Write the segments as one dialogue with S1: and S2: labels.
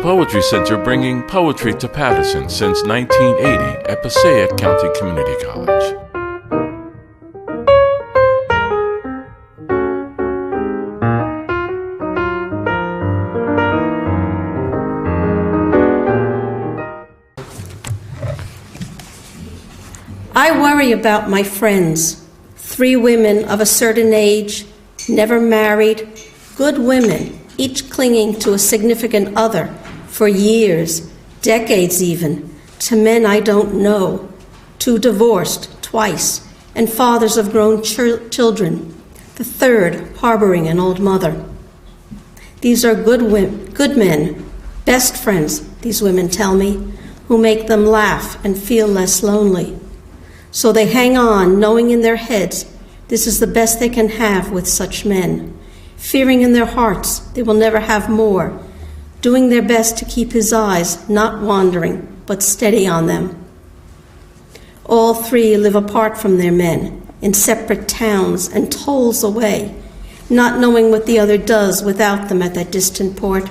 S1: Poetry Center, bringing poetry to Patterson since 1980 at Passaic County Community College.
S2: I worry about my friends, 3 women of a certain age, never married, good women, each clinging to a significant other for years, decades even, to men I don't know, 2 divorced twice, and fathers of grown children, the 3rd harboring an old mother. These are good men, best friends, these women tell me, who make them laugh and feel less lonely. So they hang on, knowing in their heads this is the best they can have with such men, fearing in their hearts they will never have more, doing their best to keep his eyes not wandering, but steady on them. All 3 live apart from their men, in separate towns and tolls away, not knowing what the other does without them at that distant port.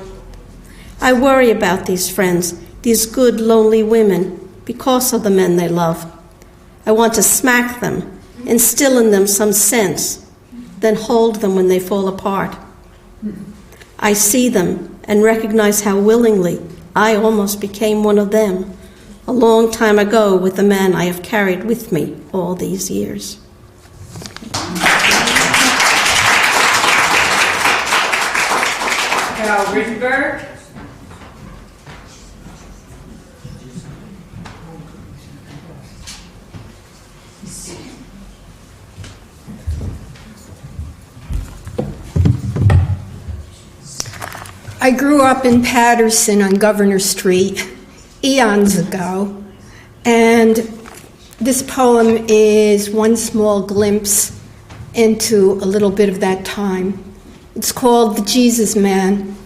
S2: I worry about these friends, these good, lonely women, because of the men they love. I want to smack them, instill in them some sense, then hold them when they fall apart. I see them and recognize how willingly I almost became one of them a long time ago with the man I have carried with me all these years.
S3: Carol Rittenberg.
S4: I grew up in Patterson on Governor Street eons ago, and this poem is one small glimpse into a little bit of that time. It's called The Jesus Man.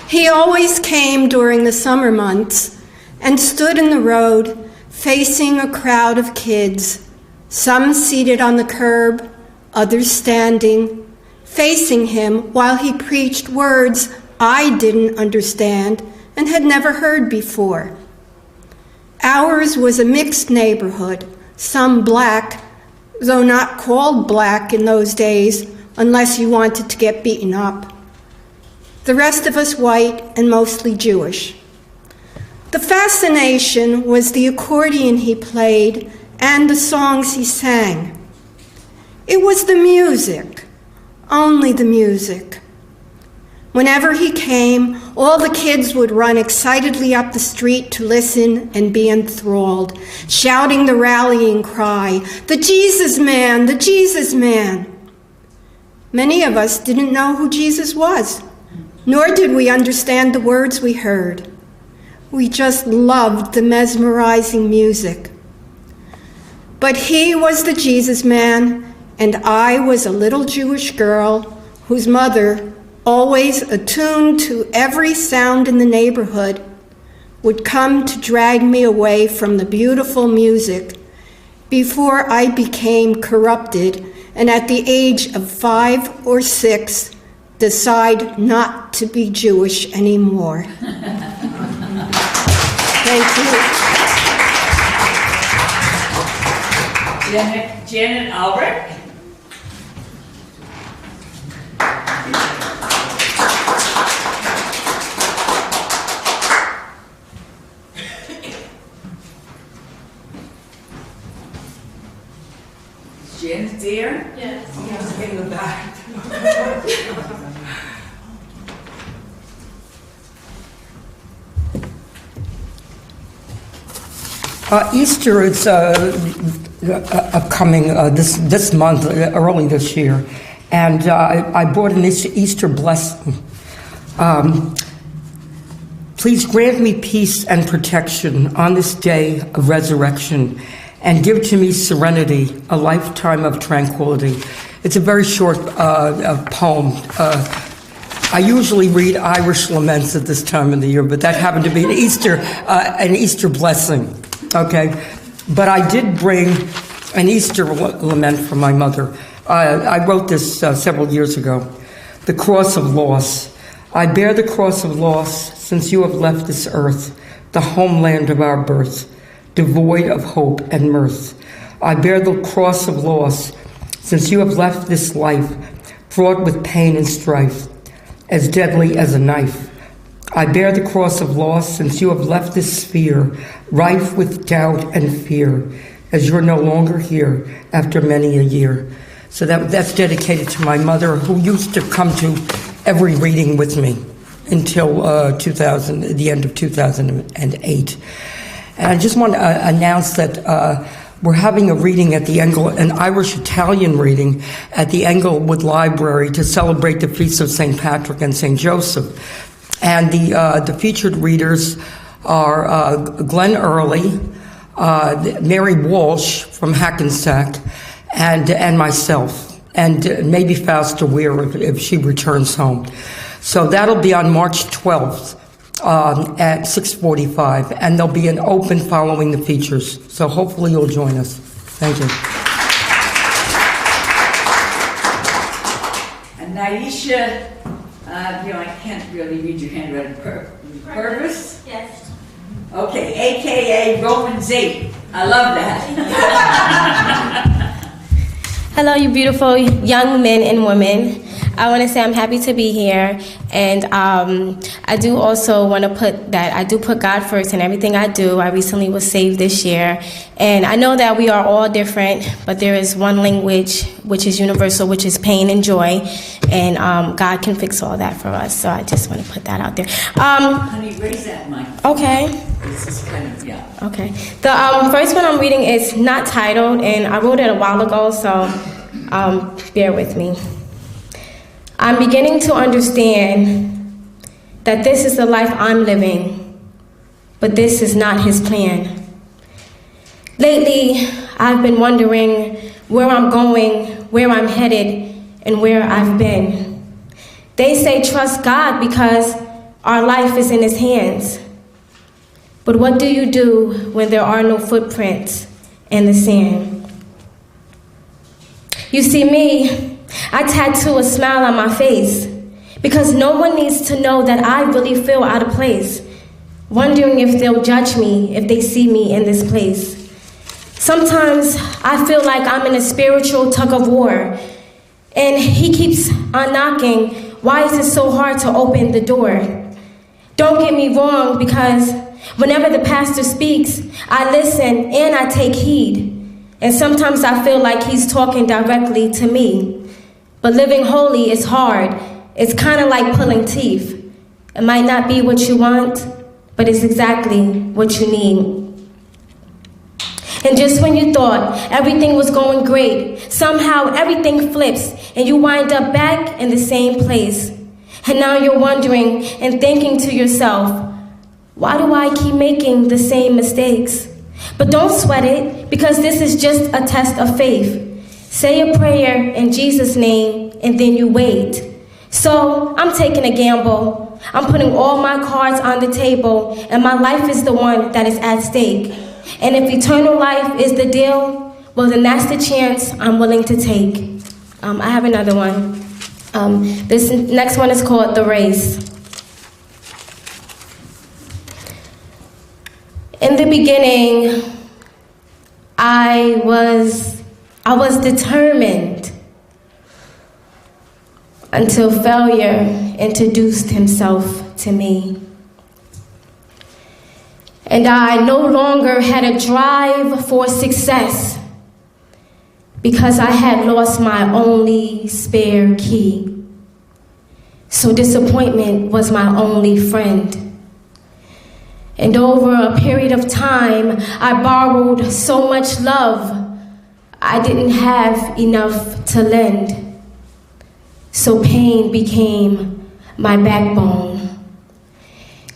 S4: He always came during the summer months and stood in the road facing a crowd of kids, some seated on the curb, others standing, facing him while he preached words I didn't understand and had never heard before. Ours was a mixed neighborhood, some black, though not called black in those days unless you wanted to get beaten up. The rest of us white and mostly Jewish. The fascination was the accordion he played and the songs he sang. It was the music, only the music. Whenever he came, all the kids would run excitedly up the street to listen and be enthralled, shouting the rallying cry, "The Jesus Man, the Jesus Man!" Many of us didn't know who Jesus was, nor did we understand the words we heard. We just loved the mesmerizing music. But he was the Jesus Man, and I was a little Jewish girl whose mother, always attuned to every sound in the neighborhood, would come to drag me away from the beautiful music before I became corrupted and at the age of 5 or 6 decide not to be Jewish anymore. Thank you.
S3: Janet Albrecht. Janet there? Yes. In the back.
S5: Easter is coming this month, early this year, and I brought an Easter blessing. Please grant me peace and protection on this day of resurrection, and give to me serenity, a lifetime of tranquility. It's a very short poem. I usually read Irish laments at this time of the year, but that happened to be an Easter blessing. Okay, but I did bring an Easter lament from my mother. I wrote this several years ago. The cross of loss. I bear the cross of loss since you have left this earth, the homeland of our birth, devoid of hope and mirth. I bear the cross of loss since you have left this life, fraught with pain and strife, as deadly as a knife. I bear the cross of loss since you have left this sphere, rife with doubt and fear, as you're no longer here after many a year. So that's dedicated to my mother, who used to come to every reading with me until the end of 2008. And I just want to announce that we're having a reading at the an Irish-Italian reading at the Englewood Library to celebrate the feasts of St. Patrick and St. Joseph. And the featured readers are Glenn Early, Mary Walsh from Hackensack, and myself, and maybe Fausta Weir if she returns home. So that'll be on March 12th at 6:45, and there'll be an open following the features. So hopefully you'll join us. Thank you.
S3: And Naisha, I can't really read your handwriting. Purvis?
S6: Yes.
S3: Okay, AKA Romans 8. I love that.
S6: Hello, you beautiful young men and women. I want to say I'm happy to be here, and I do also want to put that I do put God first in everything I do. I recently was saved this year, and I know that we are all different, but there is one language which is universal, which is pain and joy, and God can fix all that for us. So I just want to put that out there.
S3: Honey, raise that mic.
S6: Okay.
S3: This is kind of, yeah.
S6: Okay. The first one I'm reading is not titled, and I wrote it a while ago, so bear with me. I'm beginning to understand that this is the life I'm living, but this is not His plan. Lately, I've been wondering where I'm going, where I'm headed, and where I've been. They say trust God because our life is in His hands. But what do you do when there are no footprints in the sand? You see me, I tattoo a smile on my face because no one needs to know that I really feel out of place, wondering if they'll judge me if they see me in this place. Sometimes I feel like I'm in a spiritual tug of war, and He keeps on knocking. Why is it so hard to open the door? Don't get me wrong, because whenever the pastor speaks, I listen and I take heed. And sometimes I feel like he's talking directly to me. But living holy is hard. It's kind of like pulling teeth. It might not be what you want, but it's exactly what you need. And just when you thought everything was going great, somehow everything flips and you wind up back in the same place. And now you're wondering and thinking to yourself, why do I keep making the same mistakes? But don't sweat it, because this is just a test of faith. Say a prayer in Jesus' name, and then you wait. So I'm taking a gamble. I'm putting all my cards on the table, and my life is the one that is at stake. And if eternal life is the deal, well, then that's the chance I'm willing to take. I have another one. This next one is called The Race. In the beginning, I was determined until failure introduced himself to me. And I no longer had a drive for success because I had lost my only spare key. So disappointment was my only friend. And over a period of time, I borrowed so much love, I didn't have enough to lend. So pain became my backbone.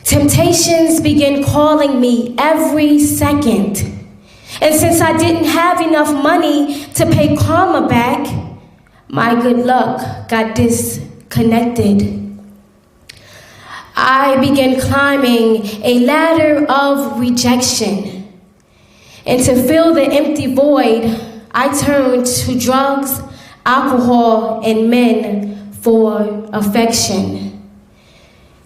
S6: Temptations began calling me every second. And since I didn't have enough money to pay karma back, my good luck got disconnected. I began climbing a ladder of rejection. And to fill the empty void, I turned to drugs, alcohol, and men for affection.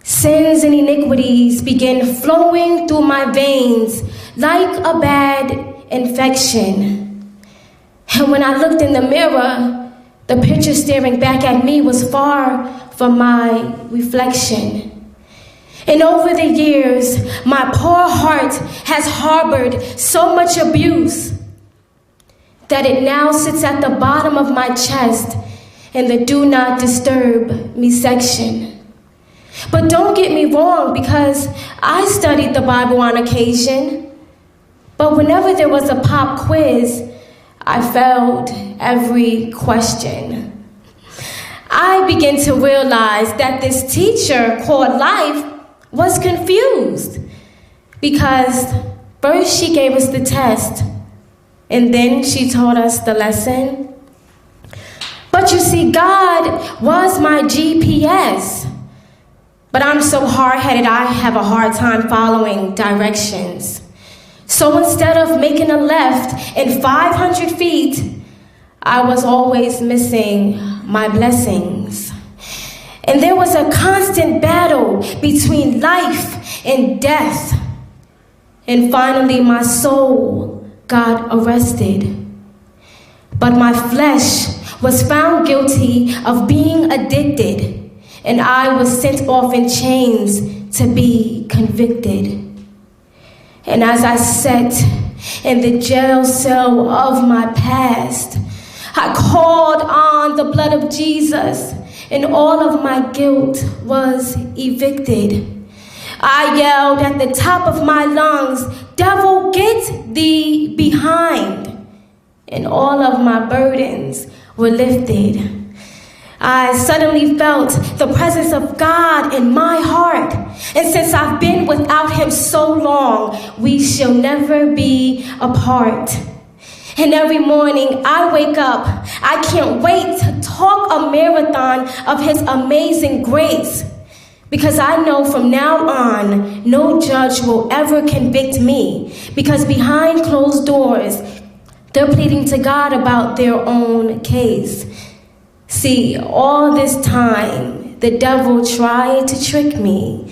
S6: Sins and iniquities began flowing through my veins like a bad infection. And when I looked in the mirror, the picture staring back at me was far from my reflection. And over the years, my poor heart has harbored so much abuse that it now sits at the bottom of my chest in the do not disturb me section. But don't get me wrong, because I studied the Bible on occasion. But whenever there was a pop quiz, I failed every question. I began to realize that this teacher called life was confused, because first she gave us the test, and then she taught us the lesson. But you see, God was my GPS. But I'm so hard-headed, I have a hard time following directions. So instead of making a left in 500 feet, I was always missing my blessings. And there was a constant battle between life and death. And finally, my soul got arrested. But my flesh was found guilty of being addicted, and I was sent off in chains to be convicted. And as I sat in the jail cell of my past, I called on the blood of Jesus, and all of my guilt was evicted. I yelled at the top of my lungs, "Devil, get thee behind!" And all of my burdens were lifted. I suddenly felt the presence of God in my heart. And since I've been without him so long, we shall never be apart. And every morning I wake up, I can't wait to talk a marathon of his amazing grace. Because I know from now on, no judge will ever convict me. Because behind closed doors, they're pleading to God about their own case. See, all this time, the devil tried to trick me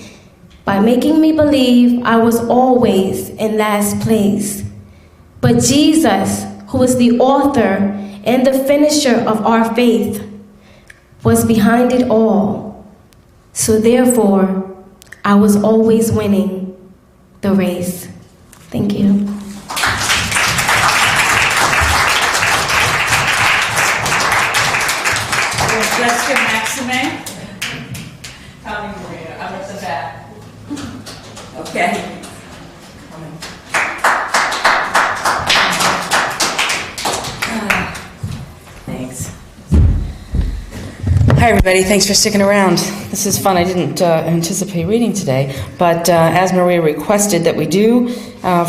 S6: by making me believe I was always in last place. But Jesus, who is the author and the finisher of our faith, was behind it all. So therefore, I was always winning the race. Thank you.
S3: Let's give Maxime. Tommy Maria, I'm at the back. Okay.
S7: Thanks. Hi, everybody. Thanks for sticking around. This is fun. I didn't anticipate reading today, but as Maria requested that we do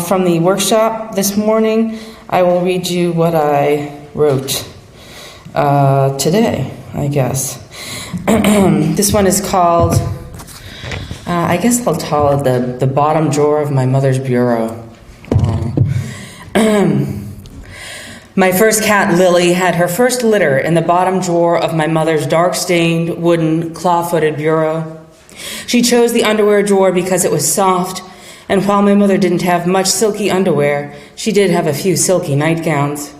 S7: from the workshop this morning, I will read you what I wrote today, I guess. This one is called, I guess I'll call it the bottom drawer of my mother's bureau. My first cat, Lily, had her first litter in the bottom drawer of my mother's dark-stained, wooden, claw-footed bureau. She chose the underwear drawer because it was soft, and while my mother didn't have much silky underwear, she did have a few silky nightgowns.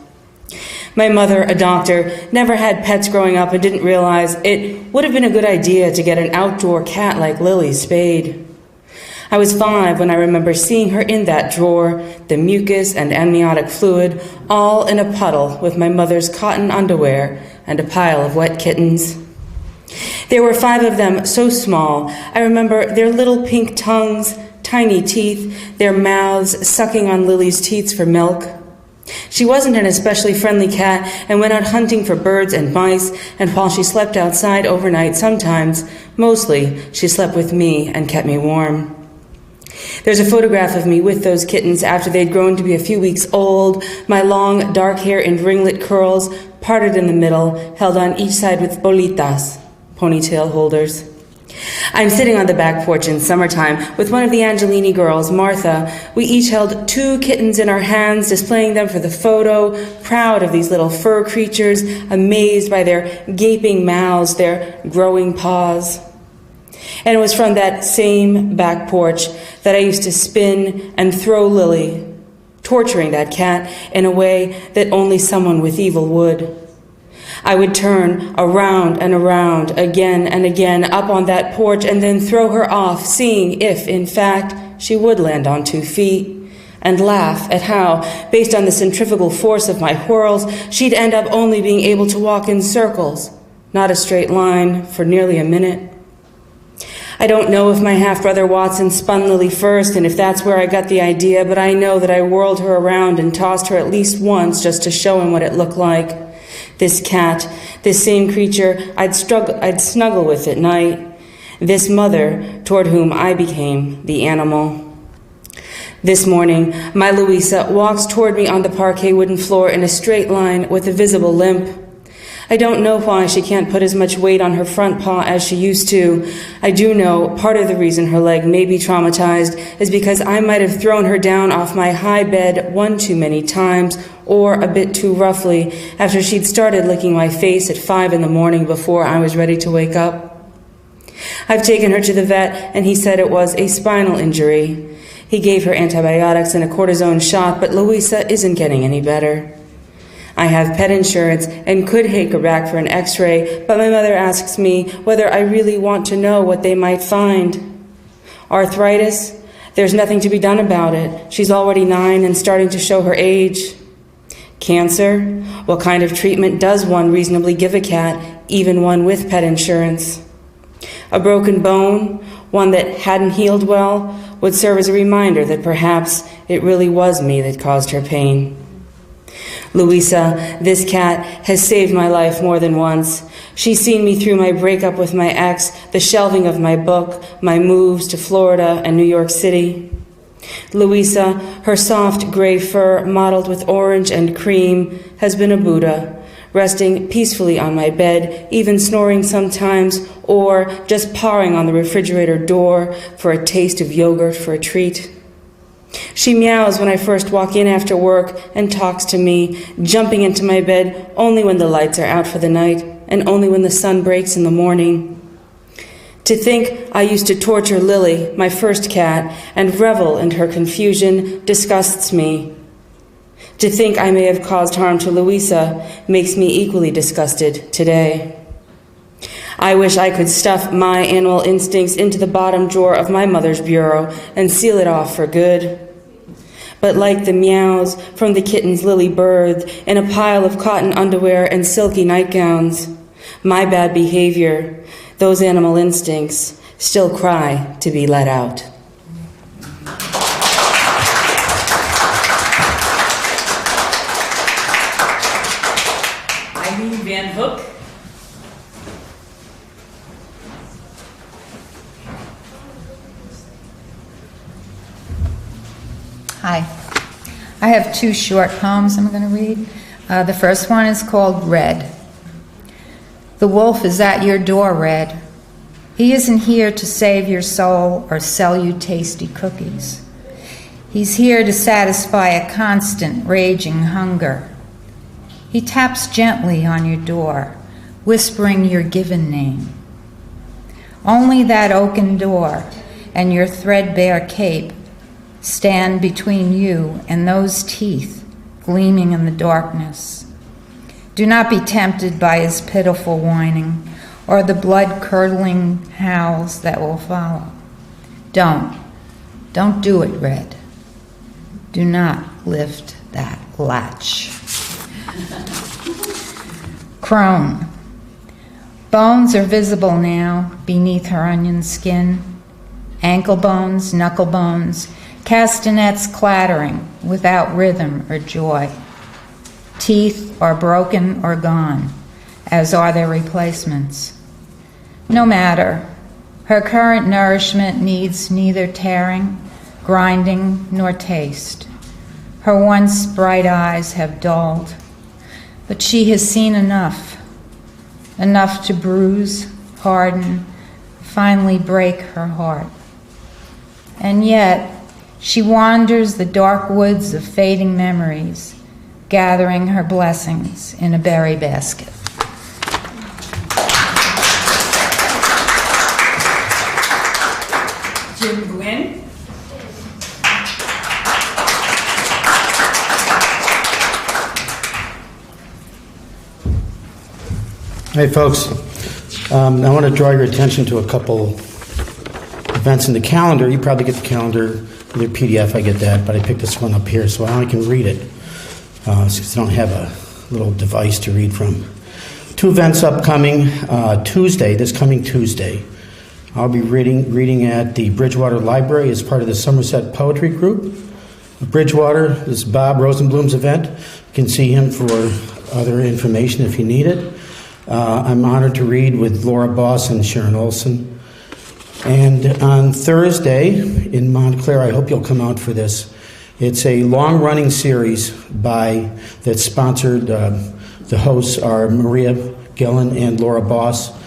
S7: My mother, a doctor, never had pets growing up and didn't realize it would have been a good idea to get an outdoor cat like Lily spayed. I was 5 when I remember seeing her in that drawer, the mucus and amniotic fluid, all in a puddle with my mother's cotton underwear and a pile of wet kittens. There were 5 of them, so small. I remember their little pink tongues, tiny teeth, their mouths sucking on Lily's teats for milk. She wasn't an especially friendly cat and went out hunting for birds and mice, and while she slept outside overnight sometimes, mostly she slept with me and kept me warm. There's a photograph of me with those kittens after they'd grown to be a few weeks old, my long dark hair in ringlet curls, parted in the middle, held on each side with bolitas, ponytail holders. I'm sitting on the back porch in summertime with one of the Angelini girls, Martha. We each held 2 kittens in our hands, displaying them for the photo, proud of these little fur creatures, amazed by their gaping mouths, their growing paws. And it was from that same back porch that I used to spin and throw Lily, torturing that cat in a way that only someone with evil would. I would turn around and around again and again up on that porch and then throw her off, seeing if, in fact, she would land on 2 feet, and laugh at how, based on the centrifugal force of my whirls, she'd end up only being able to walk in circles, not a straight line, for nearly a minute. I don't know if my half-brother Watson spun Lily first and if that's where I got the idea, but I know that I whirled her around and tossed her at least once just to show him what it looked like. This cat, this same creature I'd snuggle with at night, this mother toward whom I became the animal. This morning, my Louisa walks toward me on the parquet wooden floor in a straight line with a visible limp. I don't know why she can't put as much weight on her front paw as she used to. I do know part of the reason her leg may be traumatized is because I might have thrown her down off my high bed one too many times, or a bit too roughly, after she'd started licking my face at 5 a.m. before I was ready to wake up. I've taken her to the vet, and he said it was a spinal injury. He gave her antibiotics and a cortisone shot, but Louisa isn't getting any better. I have pet insurance and could take her back for an x-ray, but my mother asks me whether I really want to know what they might find. Arthritis? There's nothing to be done about it. She's already 9 and starting to show her age. Cancer? What kind of treatment does one reasonably give a cat, even one with pet insurance? A broken bone, one that hadn't healed well, would serve as a reminder that perhaps it really was me that caused her pain. Louisa, this cat, has saved my life more than once. She's seen me through my breakup with my ex, the shelving of my book, my moves to Florida and New York City. Louisa, her soft gray fur mottled with orange and cream, has been a Buddha, resting peacefully on my bed, even snoring sometimes, or just pawing on the refrigerator door for a taste of yogurt for a treat. She meows when I first walk in after work and talks to me, jumping into my bed only when the lights are out for the night and only when the sun breaks in the morning. To think I used to torture Lily, my first cat, and revel in her confusion disgusts me. To think I may have caused harm to Louisa makes me equally disgusted today. I wish I could stuff my animal instincts into the bottom drawer of my mother's bureau and seal it off for good. But like the meows from the kittens Lily birthed in a pile of cotton underwear and silky nightgowns, my bad behavior, those animal instincts, still cry to be let out.
S3: Eileen Van Hook.
S8: Hi. I have 2 short poems I'm going to read. The first one is called Red. The wolf is at your door, Red. He isn't here to save your soul or sell you tasty cookies. He's here to satisfy a constant, raging hunger. He taps gently on your door, whispering your given name. Only that oaken door and your threadbare cape stand between you and those teeth gleaming in the darkness. Do not be tempted by his pitiful whining or the blood-curdling howls that will follow. Don't do it, Red. Do not lift that latch. Crone. Bones are visible now beneath her onion skin. Ankle bones, knuckle bones, castanets clattering without rhythm or joy. Teeth are broken or gone, as are their replacements. No matter, her current nourishment needs neither tearing, grinding, nor taste. Her once bright eyes have dulled, but she has seen enough to bruise, harden, finally break her heart. And yet, she wanders the dark woods of fading memories, gathering her blessings in a berry basket.
S3: Jim Gwynn.
S9: Hey folks, I want to draw your attention to a couple events in the calendar. You probably get the calendar in your PDF, I get that, but I picked this one up here so I only can read it since I don't have a little device to read from. 2 events upcoming Tuesday, this coming Tuesday. I'll be reading at the Bridgewater Library as part of the Somerset Poetry Group. Bridgewater is Bob Rosenblum's event. You can see him for other information if you need it. I'm honored to read with Laura Boss and Sharon Olson. And on Thursday in Montclair, I hope you'll come out for this. It's a long-running series that's sponsored. The hosts are Maria Gillen and Laura Boss.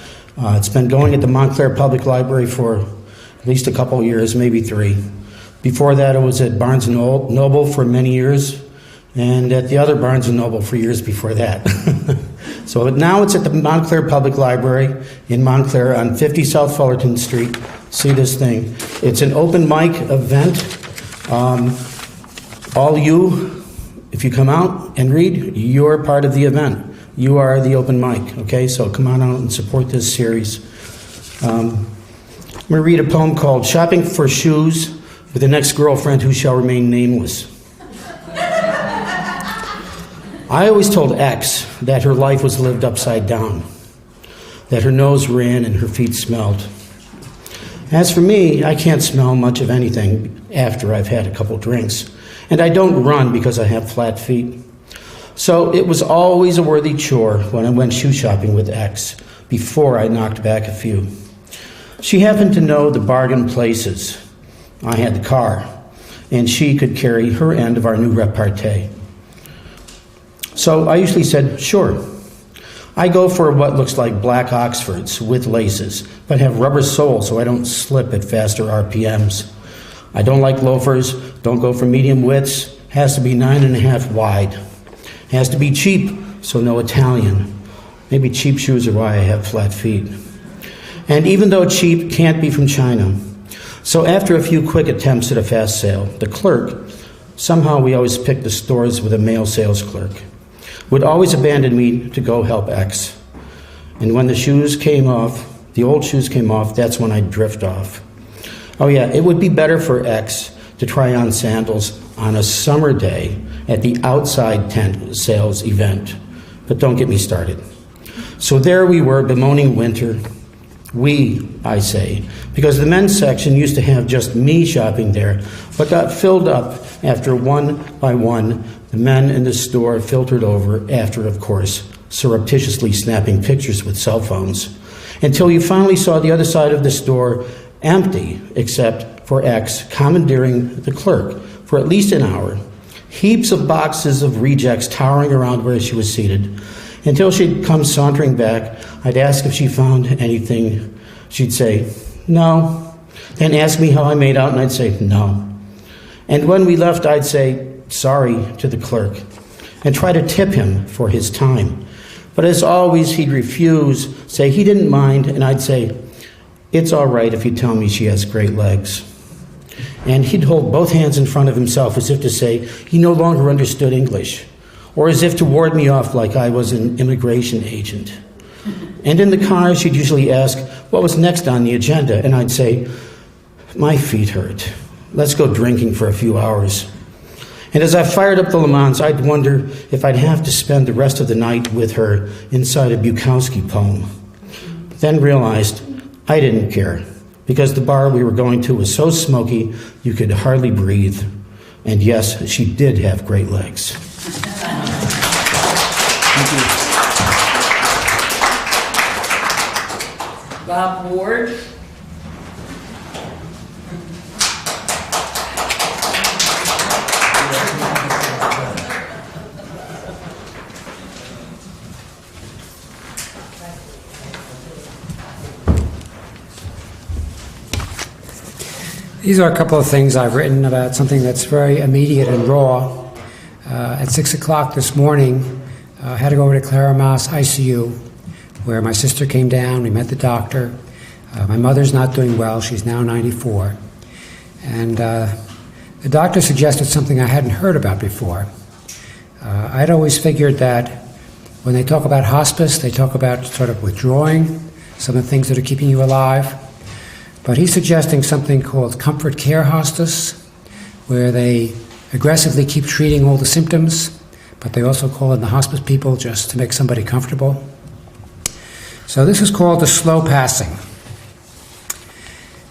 S9: It's been going at the Montclair Public Library for at least a couple of years, maybe 3. Before that, it was at Barnes & Noble for many years, and at the other Barnes & Noble for years before that. So now it's at the Montclair Public Library in Montclair on 50 South Fullerton Street. See this thing. It's an open mic event. All you, if you come out and read, you're part of the event. You are the open mic, okay? So come on out and support this series. I'm going to read a poem called Shopping for Shoes with an Ex-Girlfriend Who Shall Remain Nameless. I always told X that her life was lived upside down, that her nose ran and her feet smelled. As for me, I can't smell much of anything after I've had a couple drinks, and I don't run because I have flat feet. So it was always a worthy chore when I went shoe shopping with X before I knocked back a few. She happened to know the bargain places. I had the car, and she could carry her end of our new repartee. So I usually said, sure. I go for what looks like black Oxfords with laces, but have rubber soles so I don't slip at faster RPMs. I don't like loafers, don't go for medium widths, has to be 9.5 wide. Has to be cheap, so no Italian. Maybe cheap shoes are why I have flat feet. And even though cheap, can't be from China. So after a few quick attempts at a fast sale, the clerk, somehow we always picked the stores with a male sales clerk, would always abandon me to go help X. And when the shoes came off, the old shoes came off, that's when I'd drift off. Oh yeah, it would be better for X to try on sandals on a summer day at the outside tent sales event. But don't get me started. So there we were bemoaning winter. We, I say, because the men's section used to have just me shopping there, but got filled up after one by one the men in the store filtered over after, of course, surreptitiously snapping pictures with cell phones, until you finally saw the other side of the store empty, except for X commandeering the clerk for at least an hour, heaps of boxes of rejects towering around where she was seated. Until she'd come sauntering back, I'd ask if she found anything. She'd say, no. Then ask me how I made out, and I'd say, no. And when we left, I'd say, sorry to the clerk, and try to tip him for his time. But as always, he'd refuse, say he didn't mind, and I'd say, it's all right if you tell me she has great legs. And he'd hold both hands in front of himself as if to say he no longer understood English, or as if to ward me off like I was an immigration agent. And in the car, she'd usually ask what was next on the agenda, and I'd say, my feet hurt. Let's go drinking for a few hours. And as I fired up the Le Mans, I'd wonder if I'd have to spend the rest of the night with her inside a Bukowski poem. Then realized I didn't care, because the bar we were going to was so smoky you could hardly breathe. And yes, she did have great legs. Thank you.
S3: Bob Ward.
S10: These are a couple of things I've written about something that's very immediate and raw. At 6 o'clock this morning, I had to go over to Clara Mass ICU, where my sister came down. We met the doctor. My mother's not doing well. She's now 94. And the doctor suggested something I hadn't heard about before. I'd always figured that when they talk about hospice, they talk about sort of withdrawing some of the things that are keeping you alive. But he's suggesting something called comfort care hospice, where they aggressively keep treating all the symptoms, but they also call in the hospice people just to make somebody comfortable. So this is called the slow passing.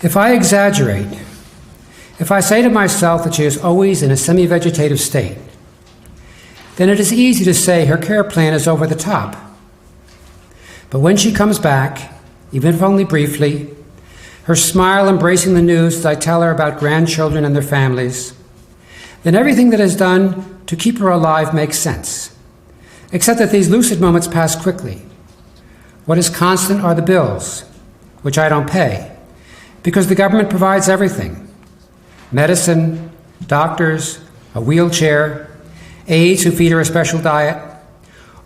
S10: If I exaggerate, if I say to myself that she is always in a semi-vegetative state, then it is easy to say her care plan is over the top. But when she comes back, even if only briefly, her smile embracing the news as I tell her about grandchildren and their families, then everything that is done to keep her alive makes sense, except that these lucid moments pass quickly. What is constant are the bills, which I don't pay, because the government provides everything: medicine, doctors, a wheelchair, aides who feed her a special diet,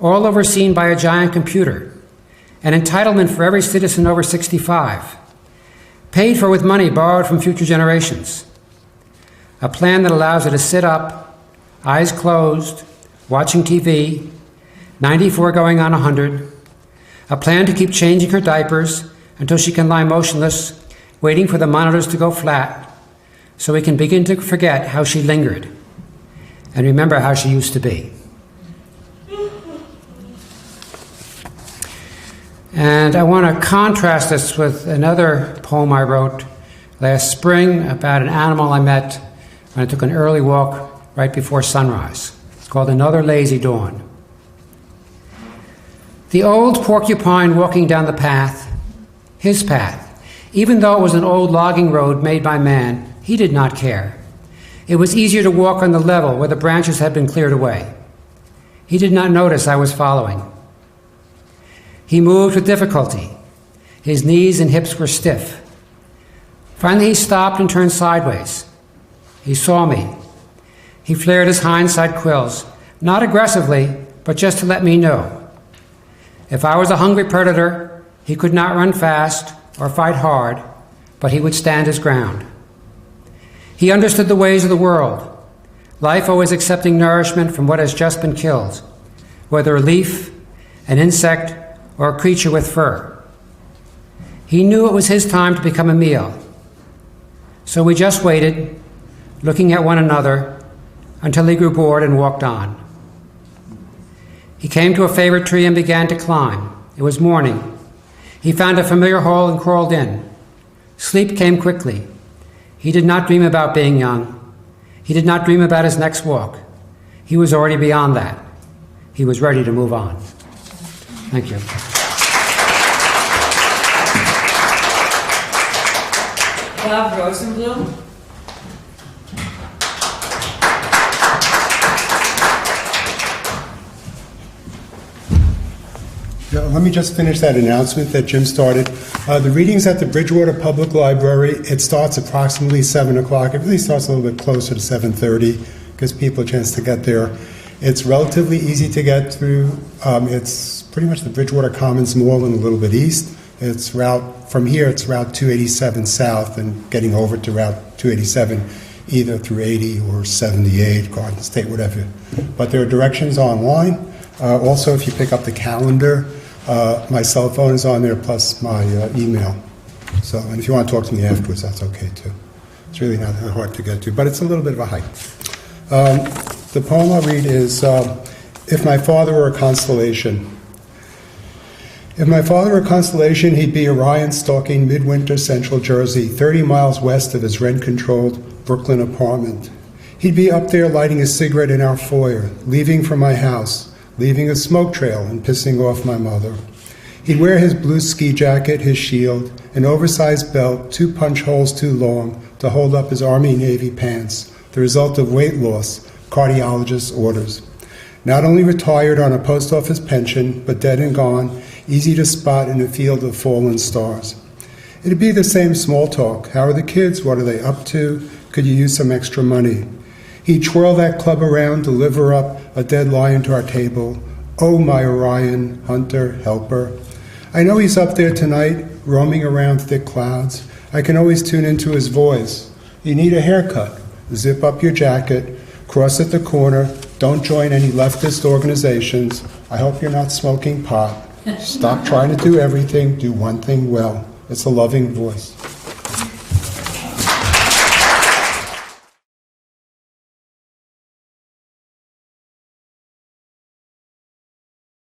S10: all overseen by a giant computer, an entitlement for every citizen over 65, paid for with money borrowed from future generations, a plan that allows her to sit up, eyes closed, watching TV, 94 going on 100, a plan to keep changing her diapers until she can lie motionless, waiting for the monitors to go flat, so we can begin to forget how she lingered and remember how she used to be. And I want to contrast this with another poem I wrote last spring about an animal I met when I took an early walk right before sunrise. It's called Another Lazy Dawn. The old porcupine walking down the path, his path, even though it was an old logging road made by man, he did not care. It was easier to walk on the level where the branches had been cleared away. He did not notice I was following. He moved with difficulty. His knees and hips were stiff. Finally, he stopped and turned sideways. He saw me. He flared his hindside quills, not aggressively, but just to let me know. If I was a hungry predator, he could not run fast or fight hard, but he would stand his ground. He understood the ways of the world, life always accepting nourishment from what has just been killed, whether a leaf, an insect, or a creature with fur. He knew it was his time to become a meal. So we just waited, looking at one another, until he grew bored and walked on. He came to a favorite tree and began to climb. It was morning. He found a familiar hole and crawled in. Sleep came quickly. He did not dream about being young. He did not dream about his next walk. He was already beyond that. He was ready to move on. Thank you.
S3: Bob Rosenblum.
S11: Let me just finish that announcement that Jim started. The readings at the Bridgewater Public Library, it starts approximately 7 o'clock. It really starts a little bit closer to 7:30, gives people a chance to get there. It's relatively easy to get through. It's pretty much the Bridgewater Commons Mall and a little bit east. From here, it's Route 287 south and getting over to Route 287 either through 80 or 78, Garden State, whatever. But there are directions online. Also, if you pick up the calendar, my cell phone is on there, plus my email. So, and if you want to talk to me afterwards, that's okay too. It's really not that hard to get to, but it's a little bit of a hike. The poem I'll read is, If My Father Were a Constellation. If my father were a constellation, he'd be Orion stalking midwinter central Jersey, 30 miles west of his rent-controlled Brooklyn apartment. He'd be up there lighting a cigarette in our foyer, leaving from my house, leaving a smoke trail and pissing off my mother. He'd wear his blue ski jacket, his shield, an oversized belt, 2 punch holes too long to hold up his Army-Navy pants, the result of weight loss, cardiologist's orders. Not only retired on a post office pension, but dead and gone, easy to spot in a field of fallen stars. It'd be the same small talk. How are the kids? What are they up to? Could you use some extra money? He'd twirl that club around, deliver up a dead lion to our table. Oh, my Orion, hunter, helper. I know he's up there tonight, roaming around thick clouds. I can always tune into his voice. You need a haircut. Zip up your jacket, cross at the corner, don't join any leftist organizations. I hope you're not smoking pot. Stop trying to do everything, do one thing well. It's a loving voice.